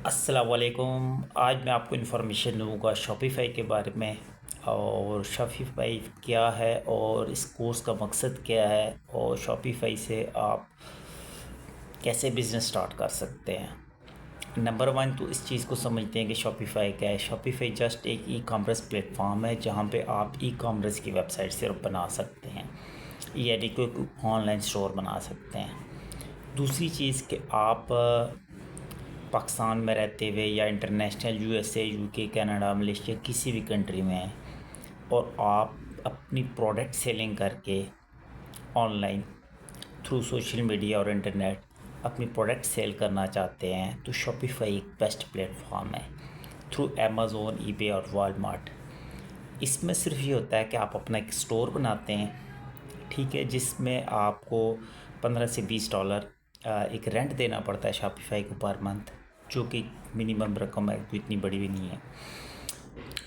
अस्सलाम वालेकुम। आज मैं आपको इन्फॉर्मेशन दूंगा शॉपिफ़ाई के बारे में और शॉपिफ़ाई क्या है और इस कोर्स का मकसद क्या है और शॉपिफ़ाई से आप कैसे बिज़नेस स्टार्ट कर सकते हैं। नंबर वन तो इस चीज़ को समझते हैं कि शॉपिफ़ाई क्या है। शॉपिफ़ाई जस्ट एक ई कॉमर्स प्लेटफॉर्म है जहाँ पे आप ई कॉमर्स की वेबसाइट सिर्फ बना सकते हैं, यानी कोई ऑनलाइन स्टोर बना सकते हैं। दूसरी चीज़ कि आप पाकिस्तान में रहते हुए या international USA, UK, Canada, Malaysia किसी भी कंट्री में हैं और आप अपनी प्रोडक्ट सेलिंग करके ऑनलाइन थ्रू सोशल मीडिया और इंटरनेट अपनी प्रोडक्ट सेल करना चाहते हैं तो शॉपिफ़ाई एक बेस्ट प्लेटफॉर्म है थ्रू अमेज़ोन, ईबे और वॉलमार्ट। इसमें सिर्फ ये होता है कि आप अपना एक स्टोर बनाते हैं, ठीक है, जिसमें आपको $15 से $20 एक रेंट देना पड़ता है शॉपिफ़ाई को पर मंथ, जो कि मिनिमम रकम है, तो इतनी बड़ी भी नहीं है।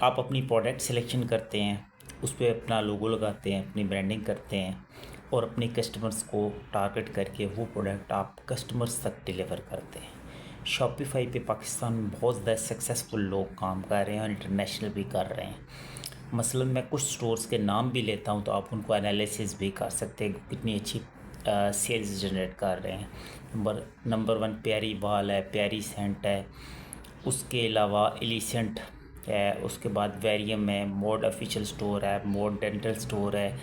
आप अपनी प्रोडक्ट सिलेक्शन करते हैं, उस पर अपना लोगो लगाते हैं, अपनी ब्रांडिंग करते हैं और अपने कस्टमर्स को टारगेट करके वो प्रोडक्ट आप कस्टमर्स तक डिलीवर करते हैं। शॉपिफ़ाई पे पाकिस्तान में बहुत ज़्यादा सक्सेसफुल लोग काम कर रहे हैं और इंटरनेशनल भी कर रहे हैं। मसलन मैं कुछ स्टोर्स के नाम भी लेता हूँ तो आप उनको एनालिसिस भी कर सकते हैं कितनी अच्छी सेल्स जनरेट कर रहे हैं। नंबर वन प्यारी बाल है, प्यारी सेंट है, उसके अलावा एलिसेंट है, उसके बाद वेरियम है, मोड ऑफिशियल स्टोर है, मोड डेंटल स्टोर है।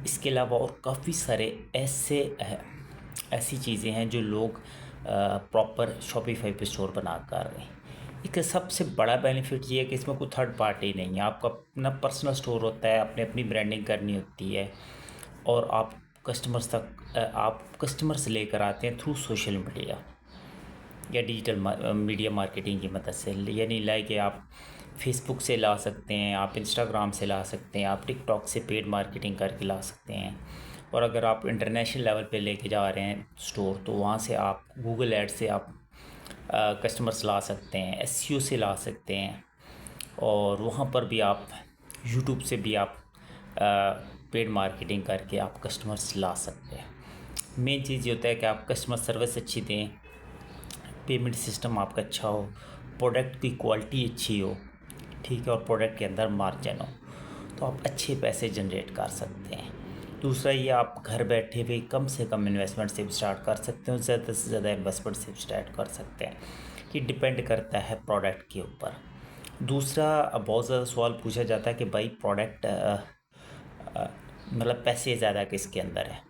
इसके अलावा और काफ़ी सारे ऐसी चीज़ें हैं जो लोग प्रॉपर शॉपिफ़ाई पे स्टोर बना कर रहे हैं। इसका सबसे बड़ा बेनिफिट ये है कि इसमें कोई थर्ड पार्टी नहीं है, आपका अपना पर्सनल स्टोर होता है, अपने अपनी ब्रांडिंग करनी होती है और आप कस्टमर्स लेकर आते हैं थ्रू सोशल मीडिया या डिजिटल मीडिया मार्केटिंग की मदद से। यानी लाइक आप फेसबुक से ला सकते हैं, आप इंस्टाग्राम से ला सकते हैं, आप टिकटॉक से पेड मार्केटिंग करके ला सकते हैं। और अगर आप इंटरनेशनल लेवल पे लेके जा रहे हैं स्टोर तो वहाँ से आप गूगल ऐड से आप कस्टमर्स ला सकते हैं, एसईओ से ला सकते हैं और वहाँ पर भी आप यूट्यूब से भी आप पेड मार्केटिंग करके आप कस्टमर्स ला सकते हैं। मेन चीज़ ये होता है कि आप कस्टमर सर्विस अच्छी दें, पेमेंट सिस्टम आपका अच्छा हो, प्रोडक्ट की क्वालिटी अच्छी हो, ठीक है, और प्रोडक्ट के अंदर मार्जिन हो, तो आप अच्छे पैसे जनरेट कर सकते हैं। दूसरा ये आप घर बैठे हुए कम से कम इन्वेस्टमेंट से भी स्टार्ट कर सकते हो, ज़्यादा से ज़्यादा इन्वेस्टमेंट से भी स्टार्ट कर सकते हैं। ये डिपेंड करता है प्रोडक्ट के ऊपर। दूसरा बहुत ज़्यादा सवाल पूछा जाता है कि भाई प्रोडक्ट मतलब पैसे ज़्यादा किसके अंदर है।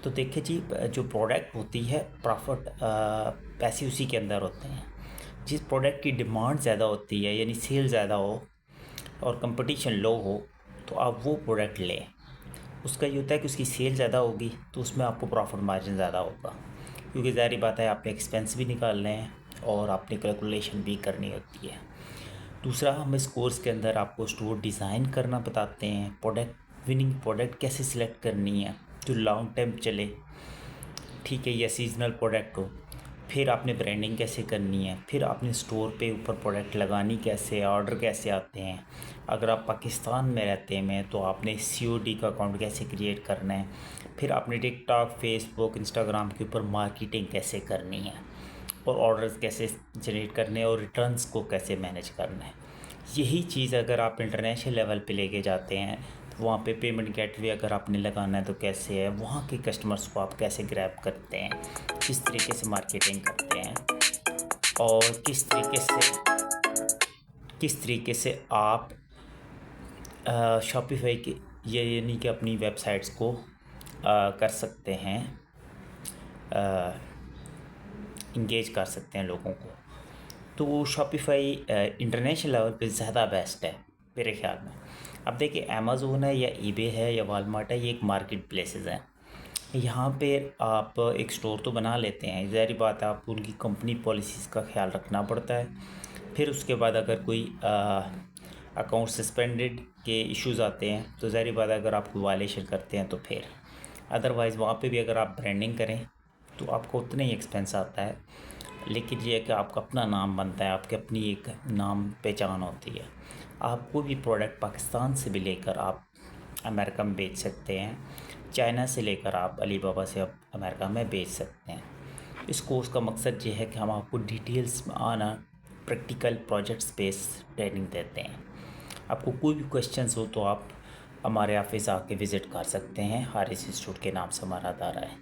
तो देखिए जी, जो प्रोडक्ट होती है प्रॉफिट पैसे उसी के अंदर होते हैं। जिस प्रोडक्ट की डिमांड ज़्यादा होती है यानी सेल ज़्यादा हो और कंपटीशन लो हो तो आप वो प्रोडक्ट लें। उसका ये होता है कि उसकी सेल ज़्यादा होगी तो उसमें आपको प्रॉफिट मार्जिन ज़्यादा होगा, क्योंकि ज़ाहिर बात है आपने एक्सपेंस भी निकालने हैं और आपने कैलकुलेशन भी करनी होती है। दूसरा, हम इस कोर्स के अंदर आपको स्टोर डिज़ाइन करना बताते हैं, प्रोडक्ट विनिंग प्रोडक्ट कैसे सिलेक्ट करनी है जो लॉन्ग टाइम चले, ठीक है, या सीजनल प्रोडक्ट हो। फिर आपने ब्रांडिंग कैसे करनी है, फिर आपने स्टोर पे ऊपर प्रोडक्ट लगानी कैसे, ऑर्डर कैसे आते हैं। अगर आप पाकिस्तान में रहते हैं तो आपने सीओडी का अकाउंट कैसे क्रिएट करना है। फिर आपने टिकटॉक, फेसबुक, इंस्टाग्राम के ऊपर मार्केटिंग कैसे करनी है और ऑर्डर्स कैसे जनरेट करने हैं और रिटर्न्स को कैसे मैनेज करना है। यही चीज़ अगर आप इंटरनेशनल लेवल पे लेके जाते हैं तो वहाँ पे पेमेंट गेटवे अगर आपने लगाना है तो कैसे है, वहाँ के कस्टमर्स को आप कैसे ग्रैब करते हैं, किस तरीके से मार्केटिंग करते हैं और किस तरीके से आप शॉपिफाई के ये यानी कि अपनी वेबसाइट्स को कर सकते हैं, इंगेज कर सकते हैं लोगों को। तो शॉपिफाई इंटरनेशनल लेवल पे ज़्यादा बेस्ट है मेरे ख्याल में। अब देखिए, अमेज़ोन है या ईबे है या वॉलमार्ट है, ये एक मार्केट प्लेसेस हैं। यहाँ पे आप एक स्टोर तो बना लेते हैं, ज़ाहिर बात है आपको उनकी कंपनी पॉलिसीज़ का ख्याल रखना पड़ता है। फिर उसके बाद अगर कोई अकाउंट सस्पेंडेड के इश्यूज़ आते हैं तो ज़ाहिर बात है अगर आप कोई वायलेशन करते हैं तो फिर अदरवाइज़ वहाँ पे भी अगर आप ब्रांडिंग करें तो आपको उतना ही एक्सपेंस आता है, लेकिन ये है कि आपका अपना नाम बनता है, आपकी अपनी एक नाम पहचान होती है। आप कोई भी प्रोडक्ट पाकिस्तान से भी लेकर आप अमेरिका में बेच सकते हैं, चाइना से लेकर आप अलीबाबा से आप अमेरिका में बेच सकते हैं। इस कोर्स का मकसद ये है कि हम आपको डिटेल्स में आना प्रैक्टिकल प्रोजेक्ट्स बेस ट्रेनिंग देते हैं। आपको कोई भी क्वेश्चंस हो तो आप हमारे ऑफिस आके विज़िट कर सकते हैं। हारिस इंस्टीट्यूट के नाम से हमारा अदारा है।